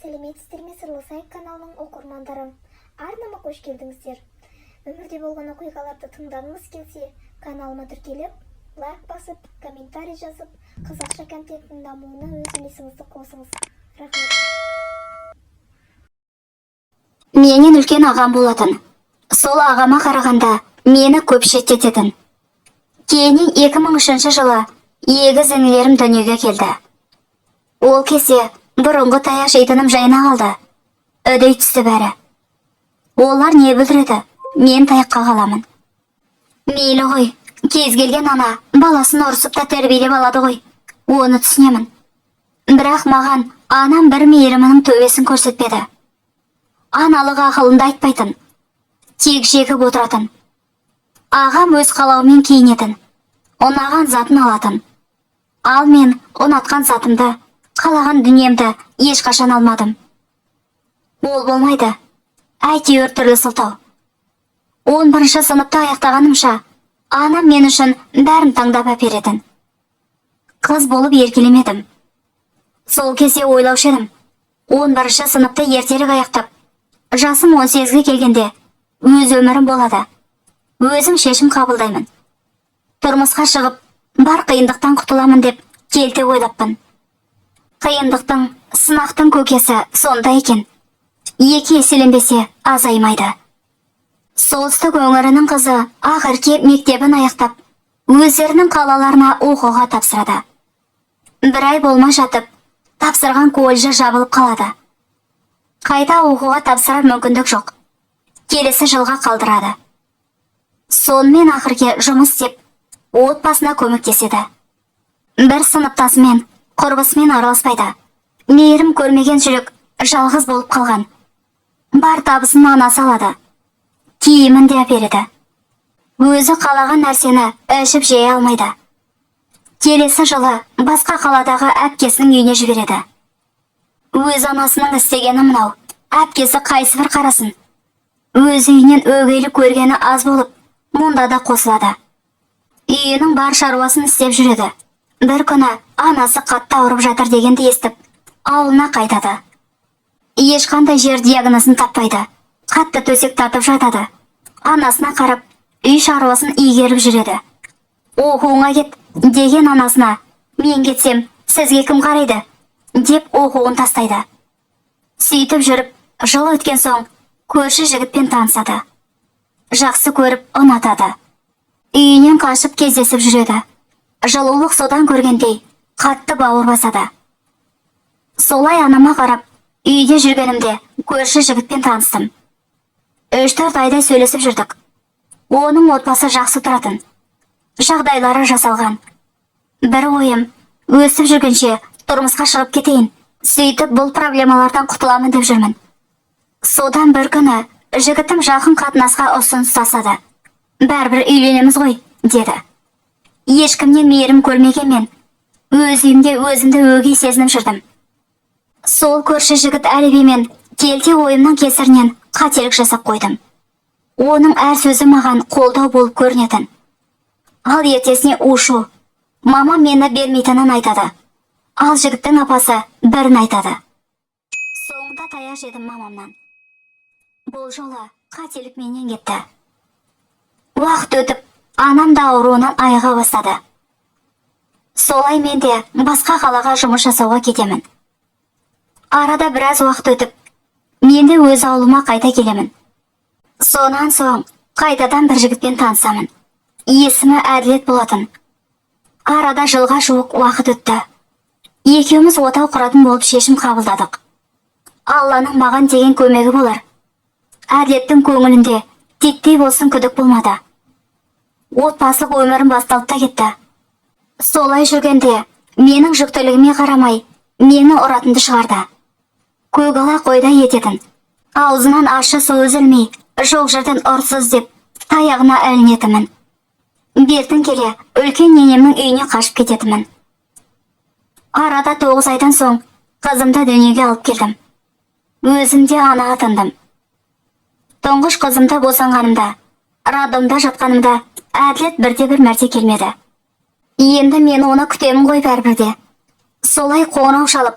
Сәлеметсіздер ме Сырлы Сайт каналының оқырмандарым? Арнама қош келдіңіздер. Өмірде болған оқиғаларды тыңдағыңыз келсе, каналыма тіркеліп, лайк басып, комментарий жазып, қазақша контенттің дамуына өз үлесіңізді қосыңыз. Рахмет. Менен үлкен ағам болатын. Сол ағама қарағанда мені көп шеттететін. Кейіннен 2003 жылы егіз інілерім дүниеге келді. Ол кезде бұрынғы таяқ жейтінім жайына қалды. Үдей түсті бәрі. Олар не білдіреді? Мен таяққа қаламын. Мейлі ғой, кез келген ана баласын ұрсып та тәрбиелеп алады ғой. Оны түсінемін. Бірақ маған анам бір мейірімінің төбесін көрсетпеді. Аналық ақылында айтпайтын. Тек жегіп отыратын. Ағам өз қалауымен киінетін. Ұнаған затын алатын. Ал мен ұнатқан затымды, қалаған дүниемді ешқашан алмадым. Ол болмайды. Әйтеуір түрлі сылтау. 11 сыныпта аяқтағанымша, анам мен үшін бәрін таңдап әперетін. Қыз болып еркелемедім. Сол кезде ойлаушы едім. 11 сыныпты ертерек аяқтап, жасым 18-ге келгенде өз өмірім болады. Өзім шешім қабылдаймын. Тұрмысқа шығып, бар қиындықтан құтыламын деп келте ойлаппын. Қиындықтың, сынақтың көкесі сонда екен. Екі еселенбесе азаймайды. Солтүстік өңірінің қызы ақырки мектебін аяқтап, өздерінің қалаларына оқуға тапсырады. Бір ай болмай жатып, тапсырған колледжі жабылып қалады. Қайта оқуға тапсырар мүмкіндік жоқ. Келесі жылға қалдырады. Сонымен ақырки жұмыс істеп, отбасына көмектеседі. Бір сыныптасымен, құрбысымен араласпайды. Мейірім көрмеген жүрек жалғыз болып қалған. Бар табысын анасы алады. Киімін де әпереді. Өзі қалаған нәрсені ішіп жей алмайды. Келесі жылы басқа қаладағы әпкесінің үйіне жібереді. Өз анасының істегені мынау. Әпкесі қайсы бір қарасын. Өз үйінен өгейлік көргені аз болып, мұнда да қосылады. Үйінің бар шаруасын істеп жүреді. Бір күні анасы қатты ауырып жатыр дегенді естіп, ауылына қайтады. Ешқандай жер диагнозын таппайды. Қатты төсек тартып жатады. Анасына қарап, үй шаруасын игеріп жүреді. Оқуыңа кет деген анасына, мен кетсем, сізге кім қарайды? Деп оқуын тастайды. Сөйтіп жүріп, жыл өткен соң, көрші жігітпен танысады. Жақсы көріп, ұнатады. Үйінен қашып кездесіп жүреді. Жылулық содан көргендей, қатты бауыр басады. Солай анама қарап, үйде жүргенімде көрші жігітпен таныстым. 3-4 айда сөйлесіп жүрдік. Оның отбасы жақсы тұратын. Жағдайлары жасалған. Бір ойым, өсіп жүргенше тұрмысқа шығып кетейін. Сөйтіп бұл проблемалардан құтыламын деп жүрмін. Содан бір күні жігітім жақын қатынасқа ұсыныс тастады. Бәрібір үйленеміз ғой, деді. Ешкімнен мейірім көрмегенмен, өз үйімде өзімді өгей сезініп жүрдім. Сол көрші жігіт әлібемен келте ойымның кесірінен қателік жасап қойдым. Оның әр сөзі маған қолдау болып көрінетін. Ал ертесіне ушу. Мама мені бермейтінін айтады. Ал жігіттің апасы бірін айтады. Соңында таяқ жедім мамамнан. Бұл жолы қателік менен кетті. Уақыт өтіп, анам да ауруынан айыға бастады. Солай мен де басқа қалаға жұмыс жасауға кетемін. Арада біраз уақыт өтіп, мен де өз ауылыма қайта келемін. Сонан соң қайтадан бір жігітпен танысамын. Есімі Әділет болатын. Арада жылға жуық уақыт өтті. Екеуміз отау құратын болып шешім қабылдадық. Алланың маған деген көмегі болар. Әділеттің көңілінде титтей болсын күдік болмады. Отбасылық өмірім басталып та кетті. Солай жүргенде менің жүктілігіме қарамай, мені ұратынды шығарды. Көгала қойда ететін. Аузынан ащы су үзілмей, жоқ жерден ұрсыз деп, таяғына ілінетімін. Бертін келе, үлкен ненемнің үйіне қашып кететімін. Арада 9 айдан соң, қызымды дүниеге алып келдім. Өзімде ана атындым. Тұңғыш қызымды босанғанымда, роддомда жатқанымда, Әділет бірде-бір мәрте келмеді. Енді мен оны күтемін ғой бәрібірде. Солай қоңырау шалып,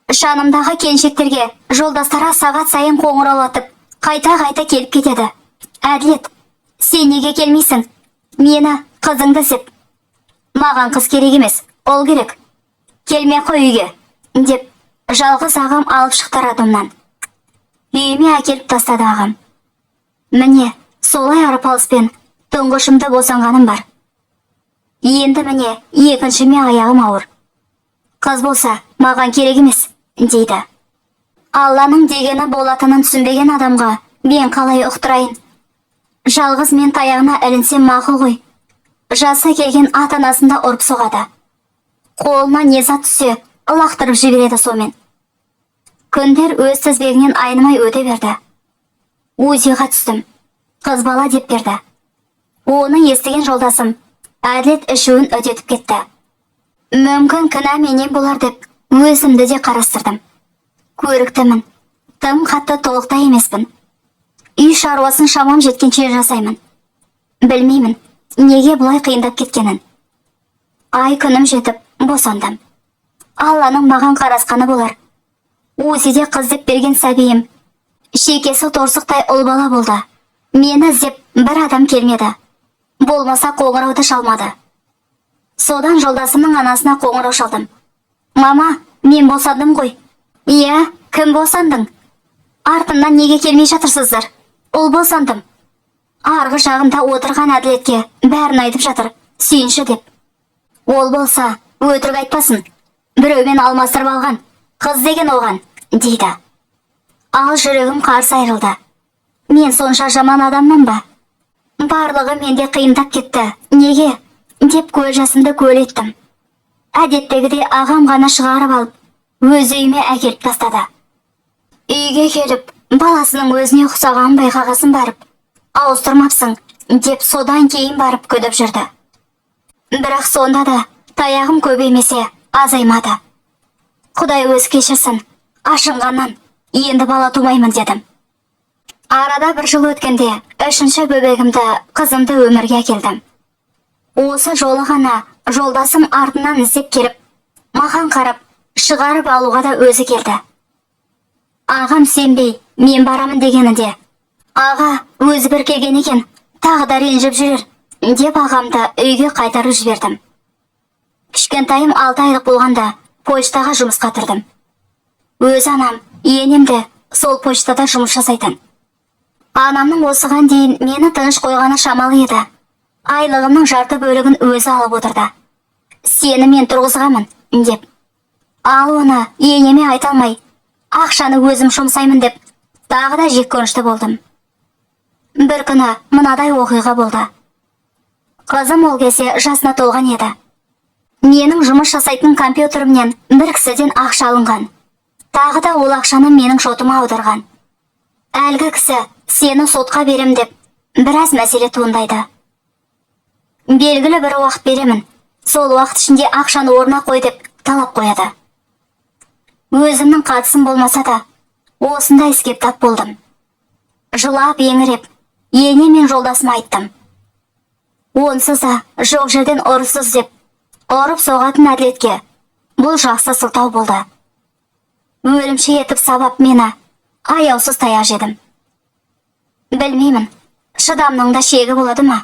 Жанымдағы келіншектерге жолдастарға сағат сайын қоңыраулатып, қайта-қайта келіп кетеді. Әділет, сен неге келмейсің? Мені қызыңды іздеп. Маған қыз керек емес, ол керек. Келме қой үйге, деп жалғыз ағам алып шықты радомнан. Үйіме әкеліп тастады ағам. Міне, солай арпалыспен тұңғышымды босанғаным бар. Енді міне, екіншіме аяғым ауыр. Қыз болса, маған керек емес, дейді. Алланың дегені болатынын түсінбеген адамға мен қалай ұқтырайын? Жалғыз мен таяғына ілінсем мақұл ғой. Жасы келген ата-анасында ұрып соғады. Қолына не зат түссе, лақтырып жібереді сомен. Күндер өз тізбегінен айнымай өте берді. УЗИ-ға түстім. Қыз бала деп берді. Оны естіген жолдасым Әділет ішуін өтетіп кетті. Мүмкін кінә менен болар деп өзімді де қарастырдым. Көріктімін. Тым қатты толықта емеспін. Үй шаруасын шамам жеткенше жасаймын. Білмеймін, неге бұлай қиындап кеткенін. Ай күнім жетіп, босандым. Алланың маған қарасқаны болар. УЗИ-де қыз деп берген сәбиім шекесі торсықтай ұл бала болды. Мені іздеп бір адам келмеді. Болмаса қоңырауды шалмады. Содан жолдасымның анасына қоңырау шалдым. Мама, мен босандым ғой. Иә, кім босандың? Артымнан неге келмей жатырсыздар? Ол босандым. Арғы жағында отырған Әділетке бәрін айтып жатыр, сүйінші деп. Ол болса, өтірік айтпасын. Біреумен алмастырып алған. Қыз деген оған, дейді. Ал жүрегім қарсы айрылды. Мен сонша жаман адаммын ба? Барлығы менде қиындап кетті. Неге? Деп көз жасымды көл еттім. Әдеттегідей ағам ғана шығарып алып, өз үйіме әкеліп тастады. Үйге келіп, баласының өзіне ұқсағанын байқағасын барып, ауыстырмапсың, деп содан кейін барып көдіп жүрді. Бірақ сонда да таяғым көбеймесе азаймады. Құдай өз кешірсін, ашынғаннан енді бала тумаймын дедім. Арада бір жыл өткенде үшінші бөбегімді, қызымды өмірге әкелдім. Осы жолы ғана жолдасым артынан іздеп келіп, маған қарап, шығарып алуға да өзі келді. Ағам сенбей, мен барамын дегенінде, аға өзі бір келген екен, тағы да ренжіп жүрер, деп ағамды үйге қайтарып жібердім. Кішкентайым 6 айлық болғанда почтаға жұмысқа тұрдым. Өз анам, енемді сол почтада жұмыс жасайтын. Анамның осыған дейін мені тыныш қойғаны шамалы еді. Айлығымның жарты бөлігін өзі алып отырды. Сені мен тұрғызғамын, деп. Ал оны енеме айта алмай, ақшаны өзім жұмсаймын деп, тағы да жеккөнішті болдым. Бір күні мынадай оқиға болды. Қызым ол кезде жасына толған еді. Менің жұмыс жасайтын компьютерімнен бір кісіден ақша алынған. Тағы да ол ақшаны менің шотыма аударған. Әлгі кісі сені сотқа берем деп, біраз мәселе туындайды. Белгілі бір уақыт беремін. Сол уақыт ішінде ақшаны орнына қой деп талап қояды. Өзімнің қатысым болмаса да, осындай іске тап болдым. Жылап еңіреп, ене мен жолдасыма айттым. Онсыз да жоқ жерден ұрысыз деп, ұрып соғатын Әділетке бұл жақсы сылтау болды. Өлімші етіп сабап мені аяусыз таяқ жедім. Білмеймін, шыдамның да шегі болады ма?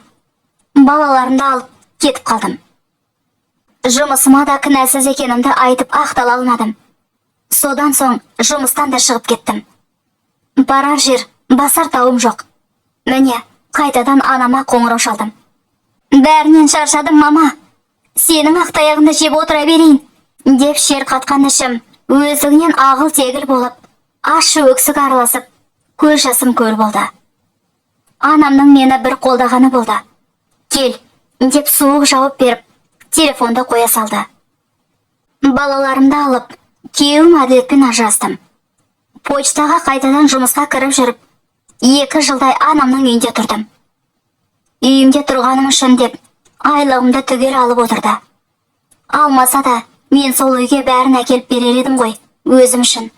Балаларымды алып кетіп қалдым. Жұмысыма да кінәсіз екенімді айтып ақтала алмадым. Содан соң жұмыстан да шығып кеттім. Барар жер, басар тауым жоқ. Міне, қайтадан анама қоңырау шалдым. Бәрінен шаршадым, мама. Сенің ақ таяғыңды жеп отыра берейін, деп шер қатқан ішім өзігінен ағыл тегіл болып, ащы өксік араласып, көз жасым көл болды. Анамның мені бір қолдағаны болды. Кел, деп суық жауап беріп, телефонды қоя салды. Балаларымды алып, күйеуім Әділетпен ажырастым. Почтаға қайтадан жұмысқа кіріп жүріп, 2 жылдай анамның үйінде тұрдым. Үйімде тұрғаным үшін деп, айлығымды түгел алып отырды. Алмаса да, мен сол үйге бәрін әкеліп берер едім ғой, өзім үшін.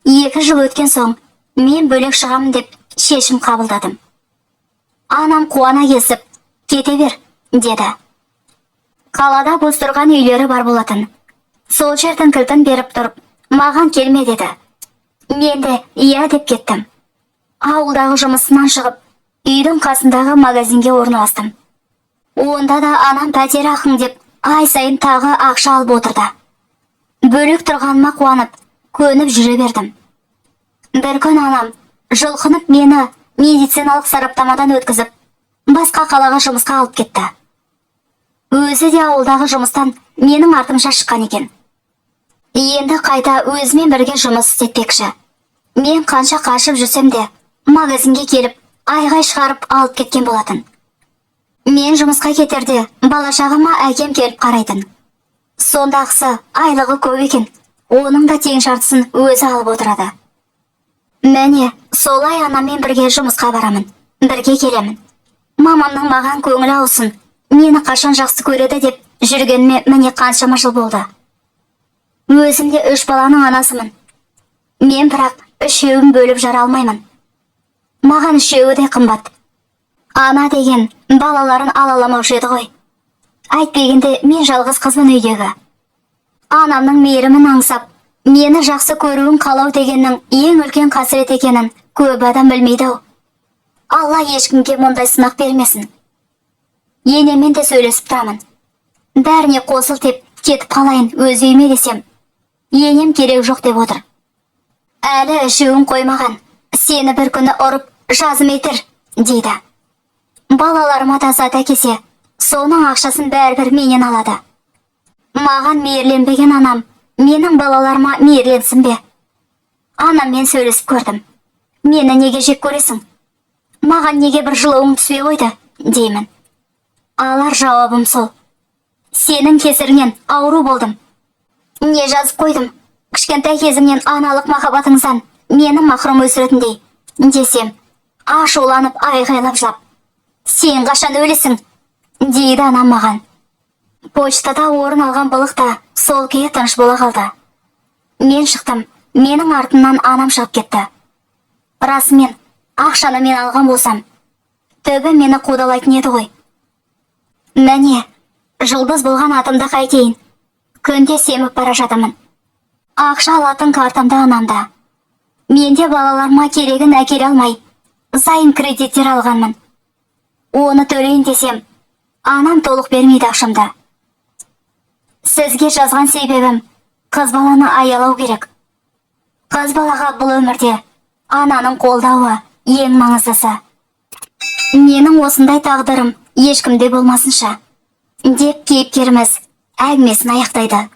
2 жыл өткен соң, мен бөлек шығамын деп шешім қабылдадым. Анам қуана келсіп, кете бер, деді. Қалада бос тұрған үйлері бар болатын. Сол жердің кілтін беріп тұрып, Маған келме деді. Мен де иә деп кеттім. Ауылдағы жұмысынан шығып, үйдің қасындағы магазинге орналастым. Онда да анам пәтер ақың деп ай сайын тағы ақша алып отырды. Бөлек тұрғаныма қуанып, көніп жүре бердім. Бір күн анам жұлқынып мені медициналық сараптамадан өткізіп, басқа қалаға жұмысқа алып кетті. Өзі де ауылдағы жұмыстан менің артымша шыққан екен. Енді қайта өзімен бірге жұмыс істетпекші. Мен қанша қашып жүрсем де, магазинге келіп, айғай шығарып алып кеткен болатын. Мен жұмысқа кетерде, бала-шағама әкем келіп қарайтын. Сондағысы айлығы көп екен, оның да тең жартысын өзі алып отырады. Міне, солай анаммен бірге жұмысқа барамын, бірге келемін. Мамамның маған көңілі аусын, мені қашан жақсы көреді деп жүргеніме міне қаншама жыл болды. Өзім де 3 баланың анасымын. Мен бірақ 3-еуін бөліп жара алмаймын. Маған 3-еуі де қымбат. Ана деген балаларын алаламаушы еді ғой. Әйтпегенде мен жалғыз қызбын үйдегі. Анамның мейірімін аңсап, мені жақсы көруін қалау дегеннің ең үлкен қасірет екенін көп адам білмейді. Алла ешкімге мұндай сынақ бермесін. Енемен де сөйлесіп тұрамын. Бәріне қосыл теп кетіп қалайын өз үйіме десем, енем керек жоқ деп отыр. Әлі 3-еуін қоймаған, сені бір күні ұрып жазым етер, дейді. Балаларыма да зат әкесе, соның ақшасын бәрібір менен алады. Маған мейірленбеген анам, менің балаларыма мейірленсін бе? Анаммен сөйлесіп көрдім. Мені неге жек көресің? Маған неге бір жылуың түспей қойды, деймін. Алар жауабым сол. Сенің кесіріңнен ауру болдым. Не жазып қойдым? Кішкентай кезімнен аналық махаббатыңыздан мені махрұм өсіретіндей, десем, ашуланып айғайлап жылап. Сен қашан өлесің? Дейді анам маған. Почтада орын алған былықта сол күйі тыныш бола қалды. Мен шықтым, менің артымнан анам шығып кетті. Расымен, ақшаны мен алған болсам, түбі мені қудалайтын еді ғой. Міне, жұлдыз болған атымда қайтейін. Күнде семіп бара жатамын. Ақша алатын картамда анамда. Менде балаларыма керегін әкеле алмай, займ кредиттер алғанмын. Оны төлейін десем, анам толық бермейді ақшамда. Сізге жазған себебім, қыз баланы аялау керек. Қыз балаға бұл өмірде ананың қолдауы ең маңыздысы. Менің осындай тағдырым ешкімде болмасынша, деп кейіпкеріміз әңгімесін аяқтайды.